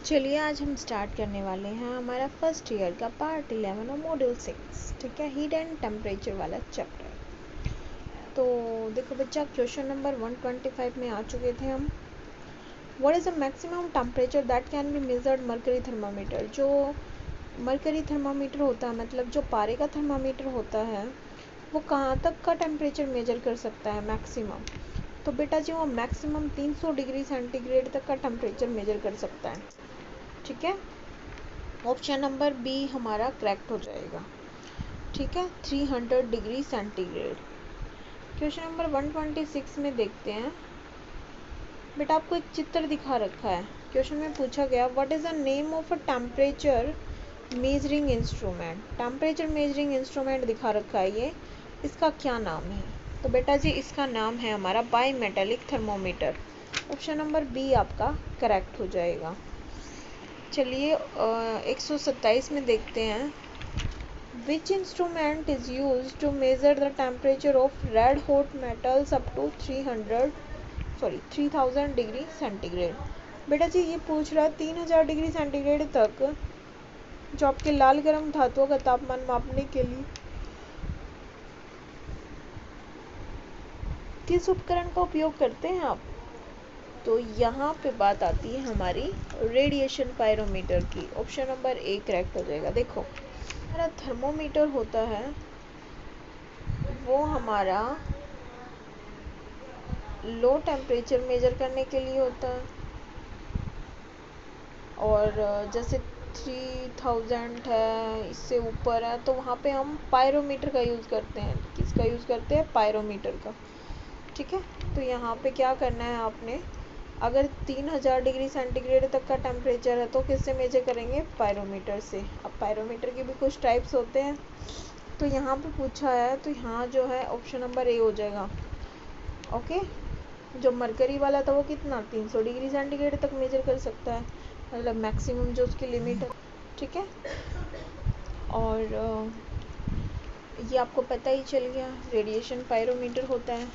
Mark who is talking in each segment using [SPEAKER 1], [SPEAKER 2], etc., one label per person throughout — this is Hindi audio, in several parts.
[SPEAKER 1] चलिए आज हम स्टार्ट करने वाले हैं हमारा फर्स्ट ईयर का पार्ट 11 और मॉड्यूल 6, ठीक है, हीट एंड टेम्परेचर वाला चैप्टर। तो देखो बच्चा, क्वेश्चन नंबर 125 में आ चुके थे हम। What is the maximum temperature that can be measured mercury thermometer. जो मरकरी थर्मामीटर होता है, मतलब जो पारे का थर्मामीटर होता है, वो कहाँ तक का टेम्परेचर मेजर कर सकता है मैक्सिमम। तो बेटा जी, वो मैक्सिमम 300 डिग्री सेंटीग्रेड तक का टेम्परेचर मेजर कर सकता है, ठीक है। ऑप्शन नंबर बी हमारा करेक्ट हो जाएगा, ठीक है, 300 डिग्री सेंटीग्रेड। क्वेश्चन नंबर 126 में देखते हैं। बेटा आपको एक चित्र दिखा रखा है। क्वेश्चन में पूछा गया what is the name of a temperature measuring instrument. Temperature measuring instrument दिखा रखा है ये, इसका क्या नाम है। तो बेटा जी इसका नाम है हमारा bimetallic thermometer. Option number B आपका करेक्ट हो जाएगा। चलिए 127 में देखते हैं। Which instrument is used to measure the temperature of red hot metals up to 3000 degree centigrade. बेटा जी ये पूछ रहा है 3000 डिग्री सेंटीग्रेड तक जो आपके लाल गर्म धातुओं का तापमान मापने के लिए किस उपकरण का उपयोग करते हैं आप। तो यहाँ पे बात आती है हमारी रेडिएशन पायरोमीटर की। ऑप्शन नंबर ए करेक्ट हो जाएगा। देखो हमारा थर्मोमीटर होता है वो हमारा लो टेम्परेचर मेजर करने के लिए होता है, और जैसे 3000 है, इससे ऊपर है, तो वहाँ पे हम पायरोमीटर का यूज़ करते हैं। किसका यूज़ करते हैं? पायरोमीटर का, ठीक है। तो यहाँ पे क्या करना है आपने, अगर 3000 डिग्री सेंटीग्रेड तक का टेम्परेचर है तो किससे मेजर करेंगे? पायरोमीटर से। अब पायरोमीटर के भी कुछ टाइप्स होते हैं, तो यहाँ पे पूछा है तो यहाँ जो है ऑप्शन नंबर ए हो जाएगा। ओके, जो मरकरी वाला था वो कितना 300 डिग्री सेंटीग्रेड तक मेजर कर सकता है, मतलब मैक्सिमम जो उसकी लिमिट है, ठीक है। और ये आपको पता ही चल गया, रेडिएशन पायरोमीटर होता है,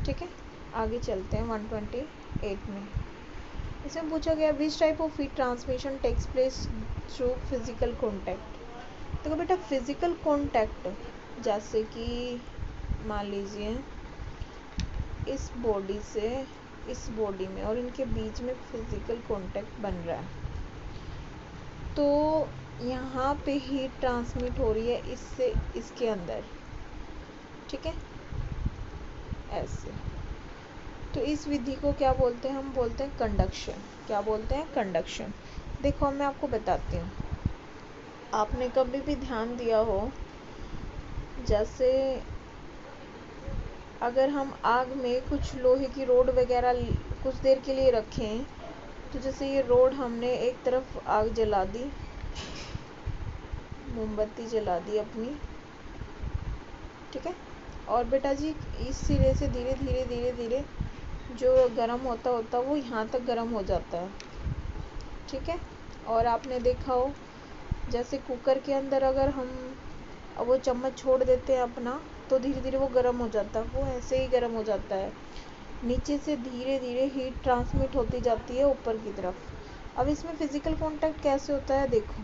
[SPEAKER 1] ठीक है। आगे चलते हैं 128 में। इसमें पूछा गया which type of heat transmission takes place through physical contact. देखो बेटा फिजिकल कॉन्टैक्ट, जैसे कि मान लीजिए इस बॉडी से इस बॉडी में और इनके बीच में फिजिकल कांटेक्ट बन रहा है, तो यहाँ पे हीट ट्रांसमिट हो रही है इससे इसके अंदर, ठीक है, ऐसे। तो इस विधि को क्या बोलते हैं? हम बोलते हैं कंडक्शन। क्या बोलते हैं? कंडक्शन। देखो मैं आपको बताती हूँ, आपने कभी भी ध्यान दिया हो, जैसे अगर हम आग में कुछ लोहे की रोड वगैरह कुछ देर के लिए रखें, तो जैसे ये रोड हमने एक तरफ आग जला दी, मोमबत्ती जला दी अपनी, ठीक है, और बेटा जी इस सिरे से धीरे धीरे धीरे धीरे जो गर्म होता होता वो यहाँ तक गर्म हो जाता है, ठीक है। और आपने देखा हो जैसे कुकर के अंदर अगर हम वो चम्मच छोड़ देते हैं अपना, तो धीरे धीरे वो गर्म हो जाता है, वो ऐसे ही गर्म हो जाता है, नीचे से धीरे धीरे हीट ट्रांसमिट होती जाती है ऊपर की तरफ। अब इसमें फिजिकल कांटेक्ट कैसे होता है? देखो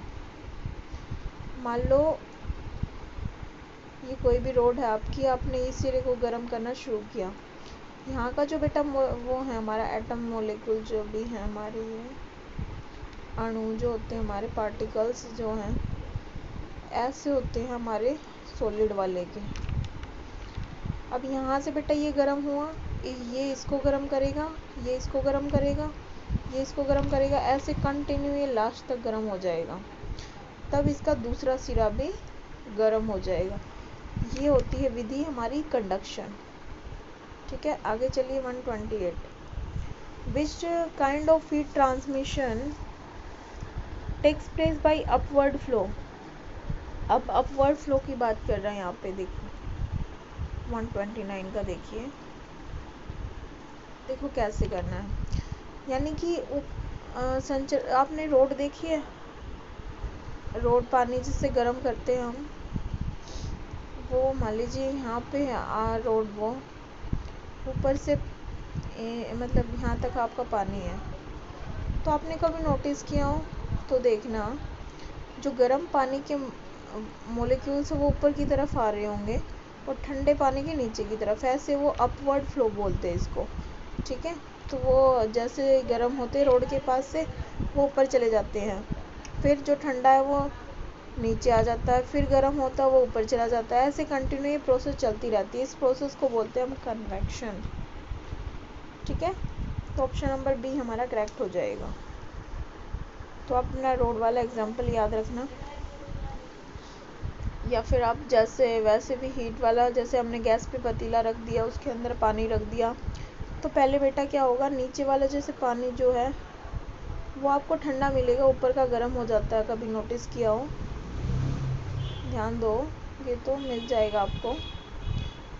[SPEAKER 1] मान लो ये कोई भी रोड है आपकी, आपने इस सिरे को गर्म करना शुरू किया, यहाँ का जो बेटा वो है हमारा एटम मोलिक्यूल, जो भी है हमारे ये अणु जो होते हैं, हमारे पार्टिकल्स जो हैं ऐसे होते हैं हमारे सॉलिड वाले के। अब यहाँ से बेटा ये गर्म हुआ, ये इसको गर्म करेगा, ये इसको गर्म करेगा, ये इसको गर्म करेगा, ऐसे कंटिन्यू ये लास्ट तक गर्म हो जाएगा, तब इसका दूसरा सिरा भी गर्म हो जाएगा। ये होती है विधि हमारी कंडक्शन, ठीक है। आगे चलिए 128। Which kind of heat transmission takes place by upward flow. अब अपवर्ड फ्लो की बात कर रहे हैं यहाँ पे, देखो 129 का देखिए, देखो कैसे करना है। यानी कि संचर आपने रोड देखी है, रोड पानी जिससे गर्म करते हैं हम, वो मान लीजिए यहाँ पे है रोड, वो ऊपर से मतलब यहाँ तक आपका पानी है, तो आपने कभी नोटिस किया हो तो देखना, जो गर्म पानी के मोलिक्यूल्स वो ऊपर की तरफ आ रहे होंगे और ठंडे पानी के नीचे की तरफ, ऐसे वो अपवर्ड फ्लो बोलते हैं इसको, ठीक है। तो वो जैसे गर्म होते रोड के पास से वो ऊपर चले जाते हैं, फिर जो ठंडा है वो नीचे आ जाता है, फिर गर्म होता है वो ऊपर चला जाता है, ऐसे कंटिन्यू ये प्रोसेस चलती रहती है। इस प्रोसेस को बोलते हैं हम कन्वेक्शन, ठीक है। तो ऑप्शन नंबर बी हमारा करेक्ट हो जाएगा। तो आप अपना रोड वाला एग्जांपल याद रखना, या फिर आप जैसे वैसे भी हीट वाला, जैसे हमने गैस पे पतीला रख दिया, उसके अंदर पानी रख दिया, तो पहले बेटा क्या होगा, नीचे वाला जैसे पानी जो है वो आपको ठंडा मिलेगा, ऊपर का गर्म हो जाता है। कभी नोटिस किया हो, ध्यान दो, ये तो मिल जाएगा आपको।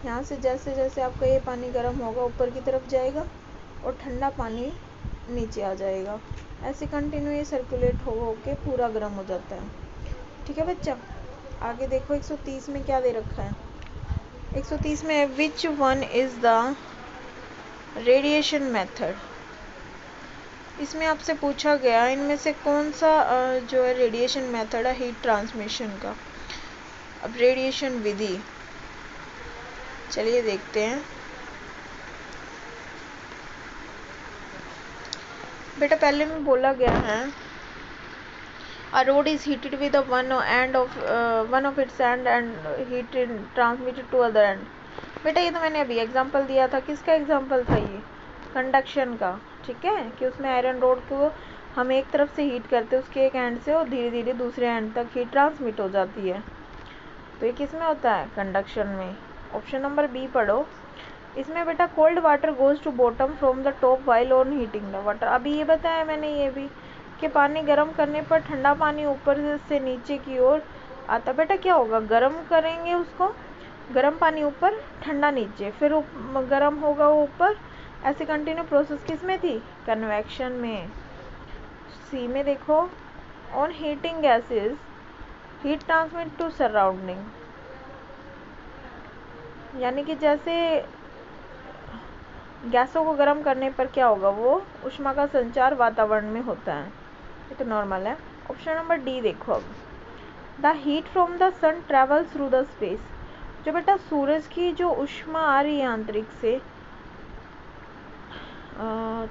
[SPEAKER 1] यहाँ से जैसे जैसे आपका ये पानी गर्म होगा ऊपर की तरफ जाएगा और ठंडा पानी नीचे आ जाएगा, ऐसे कंटिन्यू ये सर्कुलेट हो के पूरा गर्म हो जाता है, ठीक है बच्चा। आगे देखो 130 में क्या दे रखा है। 130 में which one is the radiation method. इसमें आपसे पूछा गया इनमें से कौन सा जो है रेडिएशन मेथड है हीट ट्रांसमिशन का। अब रेडिएशन विधि, चलिए देखते हैं। बेटा पहले में बोला गया है a rod is heated with the one of its end and heat transmitted to other end। बेटा ये तो मैंने अभी एग्जांपल दिया था, किसका एग्जांपल था ये, कंडक्शन का, ठीक है, कि उसमें आयरन रोड को हम एक तरफ से हीट करते हैं उसके एक एंड से और धीरे धीरे दूसरे एंड तक हीट ट्रांसमिट हो जाती है। तो ये किस में होता है, कंडक्शन में। ऑप्शन नंबर बी पढ़ो। इसमें बेटा cold water goes to bottom from the top while on heating the water. अभी ये बताया मैंने ये भी कि पानी गर्म करने पर ठंडा पानी ऊपर से नीचे की ओर आता। बेटा क्या होगा, गर्म करेंगे उसको, गर्म पानी ऊपर ठंडा नीचे, फिर गर्म होगा वो ऊपर, ऐसे कंटिन्यू प्रोसेस किस में थी, कन्वेक्शन में। सी में देखो, on heating gases heat transmit to surrounding, यानी कि जैसे गैसों को गर्म करने पर क्या होगा, वो ऊष्मा का संचार वातावरण में होता है, ये तो नॉर्मल है। ऑप्शन नंबर डी देखो, अब the heat from the sun travel through the space. जो बेटा सूरज की जो ऊष्मा आ रही है आंतरिक से,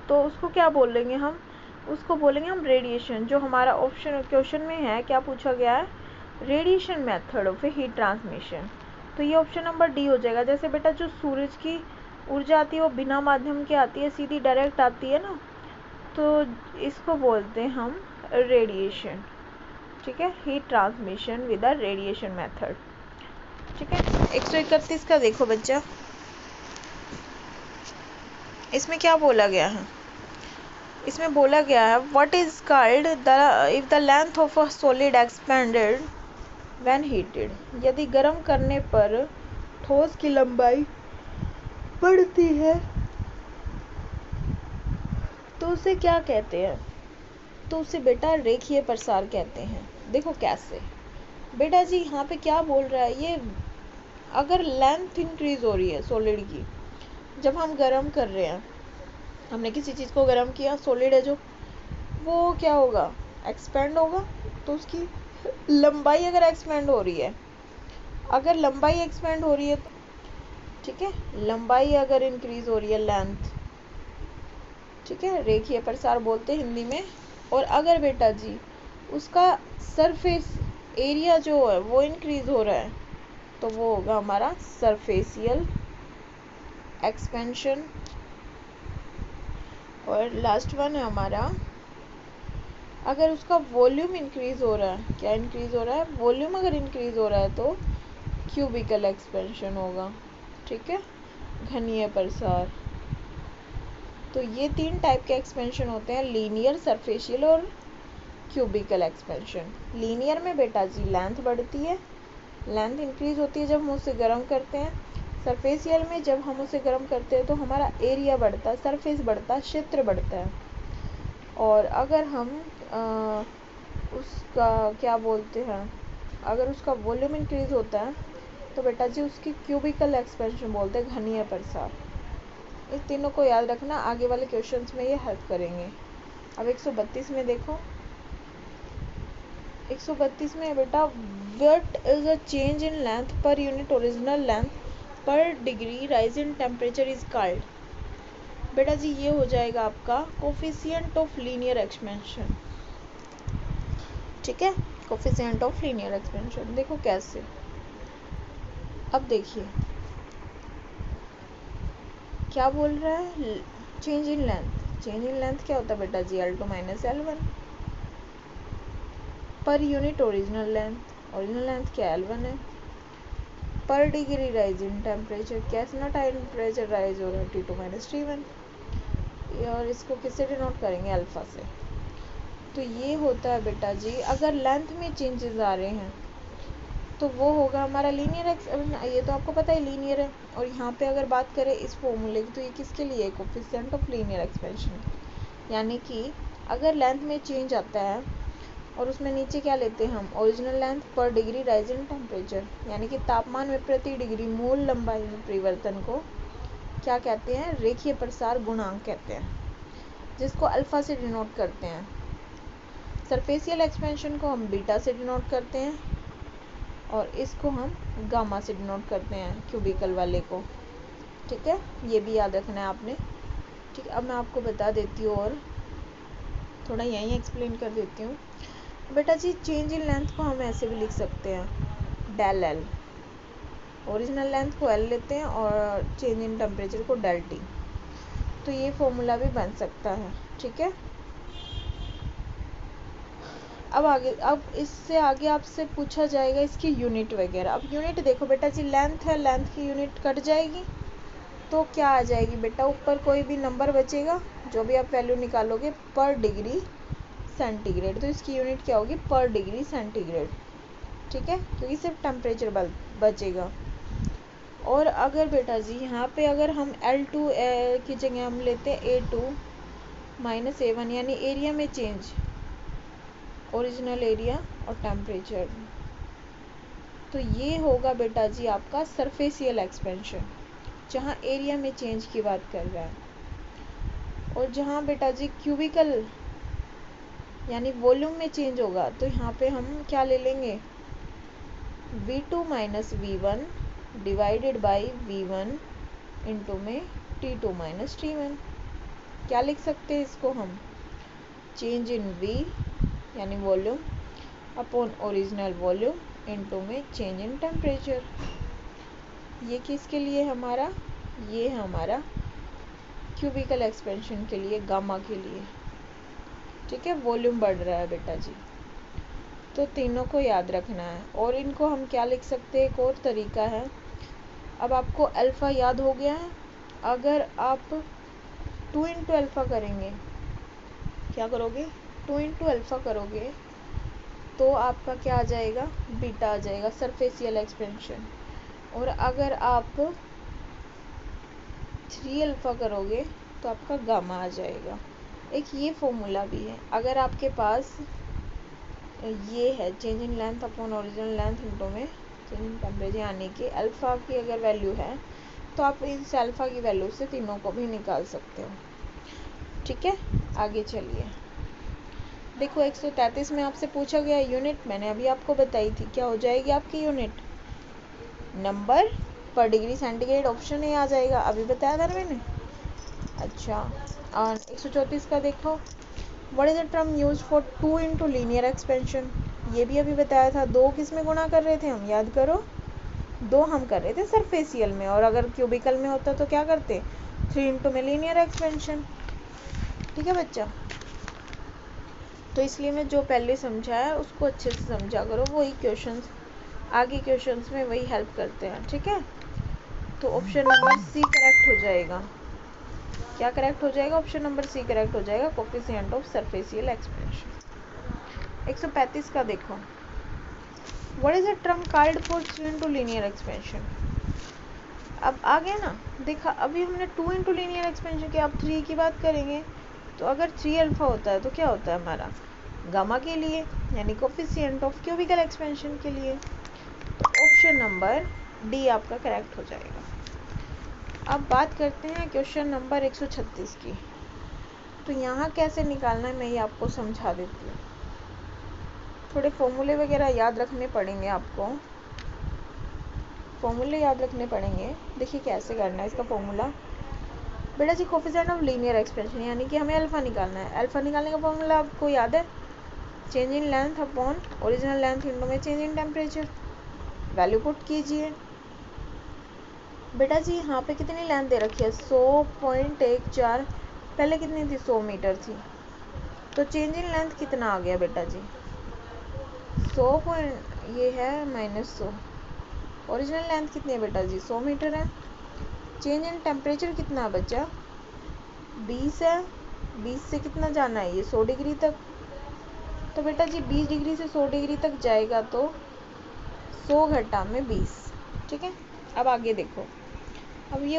[SPEAKER 1] तो उसको क्या बोलेंगे हम, उसको बोलेंगे हम रेडिएशन। जो हमारा ऑप्शन क्वेश्चन में है क्या पूछा गया है, radiation method of heat transmission, तो ये ऑप्शन नंबर डी हो जाएगा। जैसे बेटा जो सूरज की ऊर्जा आती है वो बिना माध्यम के आती है, सीधी डायरेक्ट आती है ना, तो इसको बोलते हैं हम रेडिएशन, ठीक है, heat transmission with a radiation method, ठीक है। 131 का देखो बच्चा, इसमें क्या बोला गया है, इसमें बोला गया है what is called the if the length of a solid expanded when heated. यदि गर्म करने पर ठोस की लंबाई बढ़ती है तो उसे क्या कहते हैं, तो उसे बेटा रेखीय प्रसार कहते हैं। देखो कैसे बेटा जी, यहाँ पे क्या बोल रहा है ये, अगर लेंथ इंक्रीज हो रही है सॉलिड की, जब हम गर्म कर रहे हैं, हमने किसी चीज़ को गर्म किया, सॉलिड है जो, वो क्या होगा, एक्सपेंड होगा, तो उसकी लंबाई अगर एक्सपेंड हो रही है, अगर लंबाई एक्सपेंड हो रही है तो ठीक है, लंबाई अगर इंक्रीज हो रही है, लेंथ, ठीक है, रेखीय प्रसार बोलते हैं हिंदी में। और अगर बेटा जी उसका सरफेस एरिया जो है वो इंक्रीज हो रहा है, तो वो होगा हमारा सरफेसियल एक्सपेंशन। और लास्ट वन है हमारा, अगर उसका वॉल्यूम इंक्रीज हो रहा है, क्या इंक्रीज हो रहा है, वॉल्यूम अगर इंक्रीज हो रहा है तो क्यूबिकल एक्सपेंशन होगा, ठीक है, घनीय प्रसार। तो ये 3 टाइप के एक्सपेंशन होते हैं, लीनियर, सरफेशियल और क्यूबिकल एक्सपेंशन। लीनियर में बेटा जी लेंथ बढ़ती है, लेंथ इंक्रीज होती है जब हम उसे गर्म करते हैं। सरफेशियल में जब हम उसे गर्म करते हैं तो हमारा एरिया बढ़ता है, सरफेस बढ़ता है, क्षेत्र बढ़ता है। और अगर हम उसका क्या बोलते हैं, अगर उसका वॉल्यूम इंक्रीज होता है तो बेटा जी उसकी क्यूबिकल एक्सपेंशन बोलते हैं, घनीय प्रसार। इस तीनों को याद रखना, आगे वाले क्वेश्चंस में ये हेल्प करेंगे। अब 132 में देखो, 132 में बेटा what is a change in length per unit original length per degree rise in temperature is called. बेटा जी ये हो जाएगा आपका कोफिशिएंट ऑफ लीनियर एक्सपेंशन। ठीक है, कोफिशिएंट ऑफ लीनियर एक्सपेंशन। देखो कैसे, अब देखिए क्या बोल रहा है, change in length. Change in length क्या होता है बेटा जी, L2 माइनस L1 पर unit original length. Original length क्या L1 है, पर डिग्री राइज इन टेम्परेचर, कैसे ना टेम्परेचर राइज होगा T2 माइनस T1, और इसको किससे डिनोट करेंगे, अल्फा से। तो ये होता है बेटा जी, अगर लेंथ में चेंजेस आ रहे हैं तो वो होगा हमारा लीनियर ये तो आपको पता है लीनियर है। और यहाँ पे अगर बात करें इस फॉर्मूले की, तो ये किसके लिए है, कोफिशिएंट ऑफ लीनियर एक्सपेंशन। यानी कि अगर लेंथ में चेंज आता है और उसमें नीचे क्या लेते हैं हम, original length per degree rise in temperature, यानी कि तापमान में प्रति डिग्री मूल लंबाई में परिवर्तन को क्या कहते हैं, रेखीय प्रसार गुणांक कहते हैं, जिसको अल्फा से डिनोट करते हैं। सरफेसियल एक्सपेंशन को हम बीटा से डिनोट करते हैं और इसको हम गामा से डिनोट करते हैं, क्यूबिकल वाले को। ठीक है, ये भी याद रखना है आपने। ठीक है, अब मैं आपको बता देती हूँ और थोड़ा यहीं एक्सप्लेन कर देती हूँ। बेटा जी चेंज इन लेंथ को हम ऐसे भी लिख सकते हैं, डेल एल। ओरिजिनल लेंथ को एल लेते हैं और चेंज इन टेम्परेचर को डेल टी। तो ये फॉर्मूला भी बन सकता है। ठीक है, अब आगे, अब इससे आगे आपसे पूछा जाएगा इसकी यूनिट वगैरह। अब यूनिट देखो बेटा जी, लेंथ है, लेंथ की यूनिट कट जाएगी तो क्या आ जाएगी बेटा, ऊपर कोई भी नंबर बचेगा, जो भी आप वैल्यू निकालोगे पर डिग्री सेंटीग्रेड, तो इसकी यूनिट क्या होगी, पर डिग्री सेंटीग्रेड। ठीक है, क्योंकि सिर्फ टेम्परेचर बचेगा। और अगर बेटा जी यहाँ पे अगर हम L2 की जगह हम लेते हैं A2 माइनस A1, यानी एरिया में चेंज, ओरिजिनल एरिया और टेम्परेचर, तो ये होगा बेटा जी आपका सरफेसियल एक्सपेंशन, जहाँ एरिया में चेंज की बात कर रहा है। और जहाँ बेटा जी क्यूबिकल यानी वॉल्यूम में चेंज होगा, तो यहाँ पे हम क्या ले लेंगे, V2 minus V1 divided by V1 into में T2 माइनस T1। क्या लिख सकते हैं इसको हम, चेंज इन V यानी volume upon original volume into में चेंज इन टेम्परेचर। ये किसके लिए हमारा, ये है हमारा क्यूबिकल एक्सपेंशन के लिए, गामा के लिए। ठीक है, वॉल्यूम बढ़ रहा है बेटा जी, तो तीनों को याद रखना है। और इनको हम क्या लिख सकते हैं, एक और तरीका है। अब आपको अल्फ़ा याद हो गया है, अगर आप 2 इंटू अल्फ़ा करेंगे, क्या करोगे, 2 इंटू अल्फ़ा करोगे तो आपका क्या आ जाएगा, बीटा आ जाएगा, सरफेसियल एक्सपेंशन। और अगर आप 3 अल्फ़ा करोगे तो आपका गामा आ जाएगा। एक ये फॉर्मूला भी है, अगर आपके पास ये है change in length upon original length into में चेंज इन टेम्परेचर, यानी कि अल्फ़ा की अगर वैल्यू है तो आप इस अल्फ़ा की वैल्यू से तीनों को भी निकाल सकते हो। ठीक है, आगे चलिए। देखो 133 में आपसे पूछा गया यूनिट, मैंने अभी आपको बताई थी, क्या हो जाएगी आपकी यूनिट, नंबर पर डिग्री सेंटीग्रेड, ऑप्शन ए आ जाएगा, अभी बताया था मैंने। अच्छा, और 134 का देखो, what is the term used for 2 into linear expansion, ये भी अभी बताया था। 2 किस में गुणा कर रहे थे हम, याद करो, 2 हम कर रहे थे सरफेसियल में, और अगर क्यूबिकल में होता तो क्या करते, 3 इंटू में लीनियर एक्सपेंशन। ठीक है बच्चा, तो इसलिए मैं जो पहले समझाया उसको अच्छे से समझा करो, वही क्वेश्चंस आगे क्वेश्चंस में वही हेल्प करते हैं। ठीक है, तो ऑप्शन नंबर सी करेक्ट हो जाएगा। क्या करेक्ट हो जाएगा, ऑप्शन नंबर सी करेक्ट हो जाएगा, कोफिशिएंट ऑफ सरफेसियल एक्सपेंशन। 135 का देखो, what is the term called for 3 into linear expansion. अब आ गया ना, देखा अभी हमने 2 इंटू लीनियर एक्सपेंशन की, आप 3 की बात करेंगे तो अगर 3 अल्फा होता है तो क्या होता है हमारा, गामा के लिए, यानी कोफिशिएंट ऑफ क्यूबिकल एक्सपेंशन के लिए। तो ऑप्शन नंबर डी आपका करेक्ट हो जाएगा। अब बात करते हैं क्वेश्चन नंबर 136 की। तो यहाँ कैसे निकालना है मैं ये आपको समझा देती हूँ। थोड़े फॉर्मूले वगैरह याद रखने पड़ेंगे आपको, फॉर्मूले याद रखने पड़ेंगे। देखिए कैसे करना है इसका फॉर्मूला। बेटा जी कोफिशिएंट ऑफ लीनियर एक्सपेंशन, यानी कि हमें अल्फा निकालना है। अल्फा निकालने का फॉर्मूला आपको याद है, change in length upon original length into में change in temperature. Value put कीजिए। बेटा जी यहाँ पे कितनी लेंथ दे रखी है, 100.14, पहले कितनी थी, 100 मीटर थी। तो चेंज इन लेंथ कितना आ गया बेटा जी, 100 ये है -100। ओरिजिनल लेंथ कितनी है बेटा जी, 100 मीटर है। चेंज इन टेम्परेचर कितना बचा, 20 है। 20 से कितना जाना है, ये 100 डिग्री तक। तो बेटा जी 20 डिग्री से 100 डिग्री तक जाएगा, तो 100 घटा में 20, ठीक है। अब आगे देखो, अब ये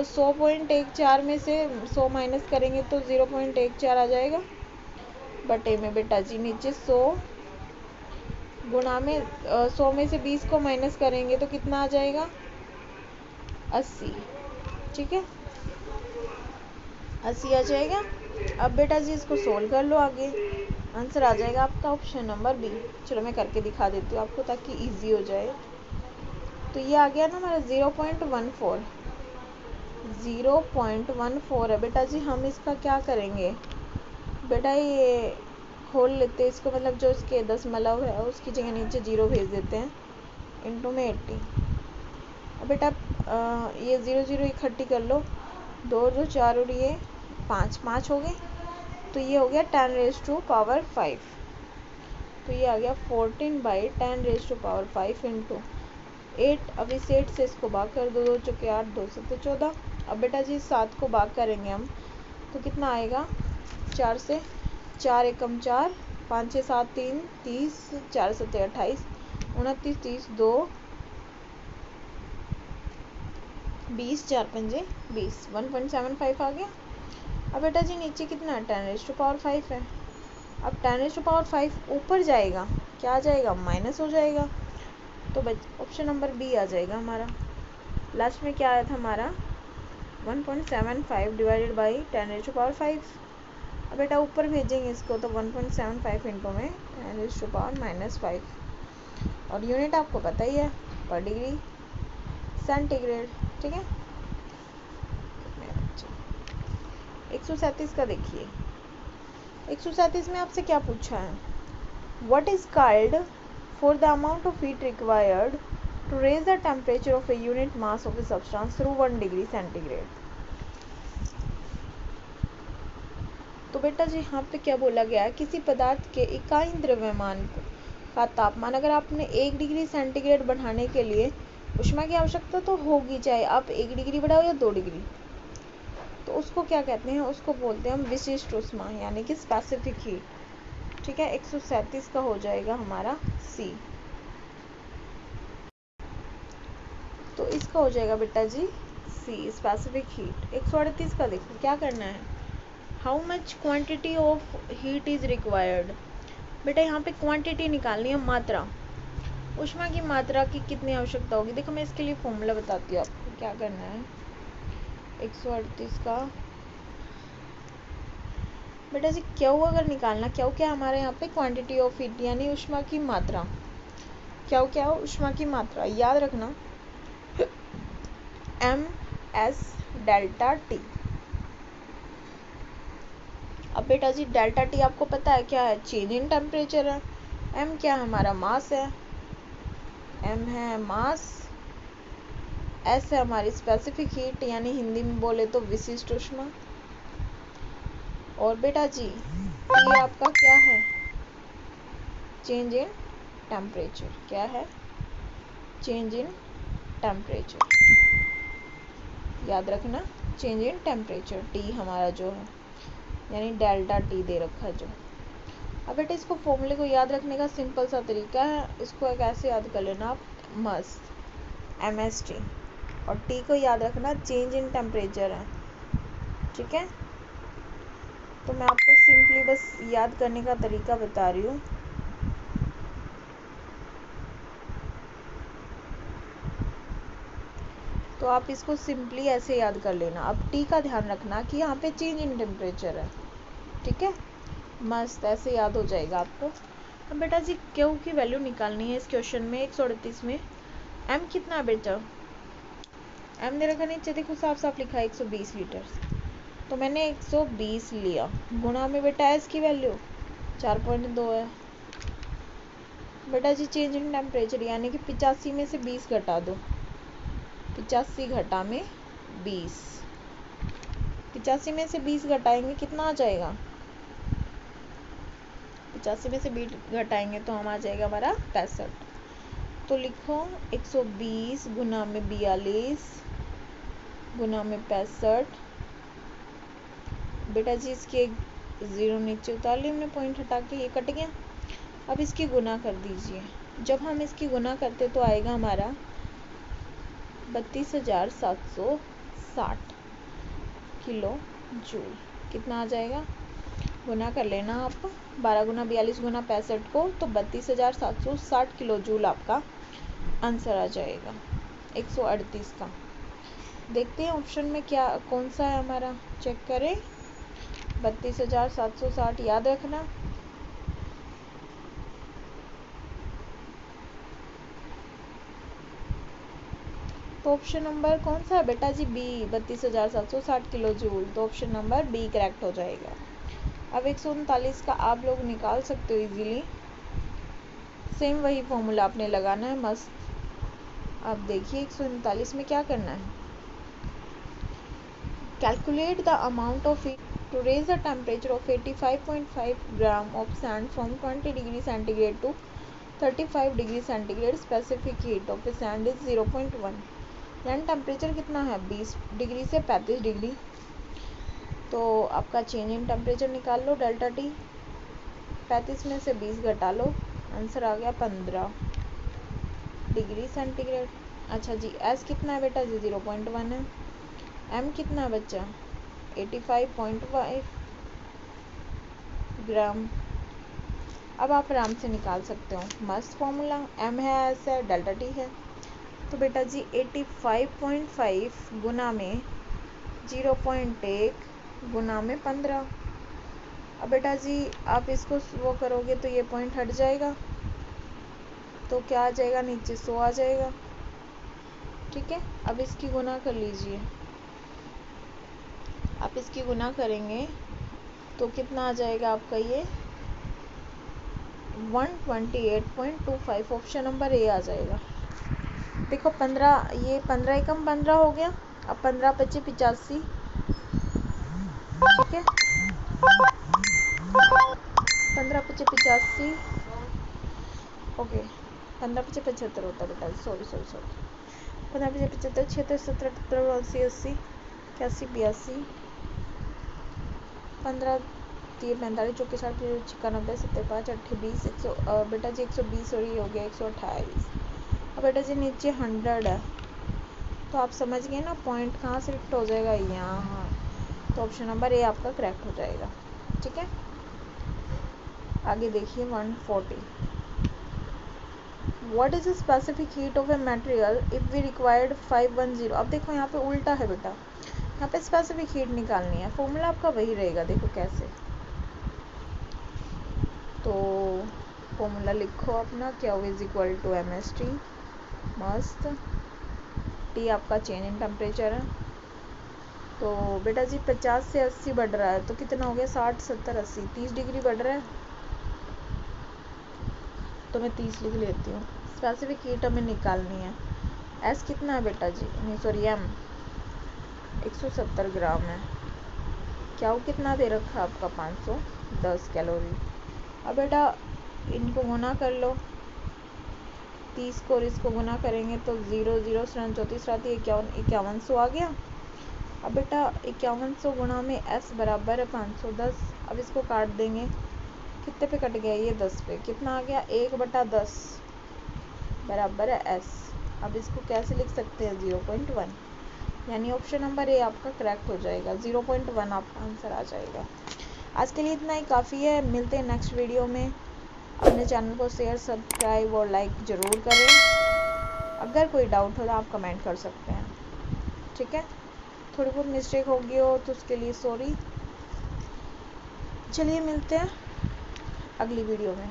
[SPEAKER 1] 100.14 में से 100 माइनस करेंगे तो 0.14 आ जाएगा, बटे में बेटा जी नीचे 100 गुणा में 100 में से 20 को माइनस करेंगे तो कितना आ जाएगा, 80, ठीक है, 80 आ जाएगा। अब बेटा जी इसको सोल्व कर लो, आगे आंसर आ जाएगा आपका ऑप्शन नंबर बी। चलो मैं करके दिखा देती हूँ आपको ताकि इजी हो जाए। तो ये आ गया ना हमारा 0.14, 0.14 है बेटा जी। हम इसका क्या करेंगे बेटा, ये खोल लेते हैं इसको, मतलब जो इसके दशमलव है उसकी जगह नीचे 0 भेज देते हैं, इंटू में 80। अब बेटा ये 0 0 इकट्ठी कर लो, 2 2 4 और ये 5 5 हो गए, तो ये हो गया 10⁵5। तो ये आ गया 14/10⁵5 इंटू 8। अब इस 8 से इसको भाग कर दो, 2 चौके 8, 2 7 14। अब बेटा जी 7 को भाग करेंगे हम तो कितना आएगा, 4 से 4 एकम 4, 5 6 7 3 30, 4 7 28, 29 30 2 20, 4 पंजे 20, 1.75 आ गया। अब बेटा जी नीचे कितना है, 10⁵5 है। अब 10⁵5 ऊपर जाएगा, क्या आ जाएगा, माइनस हो जाएगा, तो ऑप्शन नंबर बी आ जाएगा हमारा। लास्ट में क्या आया था हमारा, 1.75 डिवाइडेड बाई 10⁵5। अब बेटा ऊपर भेजेंगे इसको तो 1.75 इंटू में 10⁻⁻5, और यूनिट आपको पता ही है, पर डिग्री सेंटीग्रेड, ठीक है। 137 का देखिए, 137 में आपसे क्या पूछा है, what is called for the amount of heat required to raise the temperature of a unit mass of a substance through 1 degree centigrade. तो बेटा जी यहाँ पे क्या बोला गया है, किसी पदार्थ के इकाई द्रव्यमान का तापमान अगर आपने 1 डिग्री सेंटीग्रेड बढ़ाने के लिए ऊष्मा की आवश्यकता तो होगी, चाहे आप 1 डिग्री बढ़ाओ या 2 डिग्री, तो उसको क्या कहते हैं, उसको बोलते हैं हम विशिष्ट ऊष्मा, यानी कि स्पेसिफिक हीट, ठीक है। 137 का हो जाएगा हमारा सी। तो इसका हो जाएगा बेटा जी सी, स्पेसिफिक हीट। 138 का देखो क्या करना है, how much quantity of heat is required. बेटा यहाँ पे क्वांटिटी निकालनी है, मात्रा, ऊष्मा की मात्रा की कितनी आवश्यकता होगी। देखो मैं इसके लिए फॉर्मूला बताती हूँ आपको क्या करना है। 138 का बेटा जी क्यू अगर निकालना, क्यू क्या हमारे यहाँ पे, क्वांटिटी ऑफ हीट यानी ऊष्मा की मात्रा। क्यू क्या हो, ऊष्मा की मात्रा, याद रखना MS डेल्टा टी। अब बेटा जी डेल्टा टी आपको पता है क्या है, चेंज इन टेम्परेचर है। M क्या है, हमारा मास है, M है मास, S है हमारी स्पेसिफिक हीट यानी हिंदी में बोले तो विशिष्ट ऊष्मा, और बेटा जी ये आपका क्या है, चेंज इन टेम्परेचर। क्या है, चेंज इन टेम्परेचर, याद रखना चेंज इन टेम्परेचर, टी हमारा जो है यानी डेल्टा टी दे रखा है जो। अब बेटा इसको फॉर्मूले को याद रखने का सिंपल सा तरीका है, इसको एक ऐसे याद कर लेना आप, मस्त MST, और टी को याद रखना चेंज इन टेम्परेचर है, ठीक है। तो मैं आपको सिंपली बस याद करने का तरीका बता रही हूँ। तो आप इसको सिंपली ऐसे याद कर लेना। अब टी का ध्यान रखना कि यहाँ पे चेंज इन टेम्परेचर है, ठीक है, मस्त, ऐसे याद हो जाएगा आपको। अब बेटा जी क्यू की वैल्यू निकालनी है इस क्वेश्चन में 138 में। एम कितना है बेटा, एम दे रखा नीचे देखो साफ साफ लिखा है 120 लीटर, तो मैंने 120 लिया, गुणा में बेटा एस की वैल्यू 4.2 है। बेटा जी चेंज इन टेम्परेचर यानी कि 85 में से 20 घटा दो, 85 घटा में 20, 85 में से 20 घटाएंगे कितना आ जाएगा, 85 में से 20 घटाएंगे तो हम आ जाएगा हमारा 65। तो लिखो 120 गुना में 42 गुना में 65। बेटा जी इसके एक ज़ीरो नीचे उतार लिया हमने, पॉइंट हटा के, ये कट गया। अब इसकी गुना कर दीजिए, जब हम इसकी गुना करते तो आएगा हमारा 32,760 किलो जूल। कितना आ जाएगा, गुना कर लेना आप, 12 गुना 42 गुना 65 को, तो 32,760 किलो जूल आपका आंसर आ जाएगा 138 का। देखते हैं ऑप्शन में क्या कौन सा है हमारा, चेक करें। 32,760 याद रखना। तो ऑप्शन नंबर कौन सा है बेटा जी, बी, 32,760 किलो जूल, तो ऑप्शन नंबर बी करेक्ट हो जाएगा। अब 139 का आप लोग निकाल सकते हो इजीली, सेम वही फॉर्मूला आपने लगाना है, मस्त। अब देखिए 139 में क्या करना है, calculate the amount of heat to raise the temperature of 85.5 gram of sand from 20 degree centigrade to 35 degree centigrade, specific heat of a sand is 0.1, यानी टेम्परेचर कितना है 20 डिग्री से 35 डिग्री। तो आपका चेंज इन टेम्परेचर निकाल लो, डेल्टा टी, 35 में से 20 घटा लो, आंसर आ गया 15 डिग्री सेंटीग्रेड। अच्छा जी एस कितना है बेटा जी 0.1 है, एम कितना है बच्चा 85.5 ग्राम। अब आप आराम से निकाल सकते हो, मस्त फॉर्मूला, एम है एस है डेल्टा टी है। तो बेटा जी 85.5 गुना में 0.1 गुना में 15। अब बेटा जी आप इसको वो करोगे तो ये पॉइंट हट जाएगा, तो क्या आ जाएगा नीचे 100 आ जाएगा। ठीक है, अब इसकी गुना कर लीजिए, आप इसकी गुना करेंगे तो कितना आ जाएगा आपका ये 128.25, ऑप्शन नंबर ए आ जाएगा। देखो 15, ये 15 एकम 15 हो गया, अब 15 पच्चे 85, ठीक है, 15 पच्चे 85, ओके 15 पच्चे 75 होता है बेटा, सॉरी 15 पच्चे 75, 76 17 18 80 80 81 82, 15 30 45 चौके 60 91 75 8 20 100, बेटा जी 120 और ये हो गया 128। अब बेटा जी नीचे 100 है, तो आप समझ गए ना पॉइंट कहाँ से शिफ्ट हो जाएगा, यहाँ, तो ऑप्शन नंबर ए आपका करेक्ट हो जाएगा। ठीक है, आगे देखिए 140, what is the specific heat of a material if we required 510। अब देखो यहाँ पे उल्टा है बेटा, यहाँ पे स्पेसिफिक हीट निकालनी है, फॉर्मूला आपका वही रहेगा, देखो कैसे। तो फॉर्मूला लिखो अपना, Q is equal to M S T, मस्त, टी आपका चेंज इन टेम्परेचर है। तो बेटा जी 50 से 80 बढ़ रहा है, तो कितना हो गया 60 70 80 30 डिग्री बढ़ रहा है, तो मैं 30 लिख लेती हूँ। स्पेसिफिक हीट हमें निकालनी है, एस कितना है बेटा जी, नहीं सॉरी एम 170 ग्राम है, क्या वो कितना दे रखा है आपका 510 कैलोरी। अब बेटा इनको गुना कर लो, 30 को और इसको गुना करेंगे तो 0 0 34 रहती है 5100 आ गया। अब बेटा 5100 गुणा में एस बराबर है 510, अब इसको काट देंगे, कितने पे कट गया ये 10 पे, कितना आ गया 1/10 बराबर है एस। अब इसको कैसे लिख सकते हैं 0.1, यानी ऑप्शन नंबर ए आपका करेक्ट हो जाएगा, 0.1 आपका आंसर आ जाएगा। आज के लिए इतना ही काफ़ी है, मिलते हैं नेक्स्ट वीडियो में। अपने चैनल को शेयर सब्सक्राइब और लाइक ज़रूर करें, अगर कोई डाउट हो तो आप कमेंट कर सकते हैं। ठीक है, थोड़ी बहुत मिस्टेक होगी हो तो उसके लिए सॉरी। चलिए मिलते हैं अगली वीडियो में।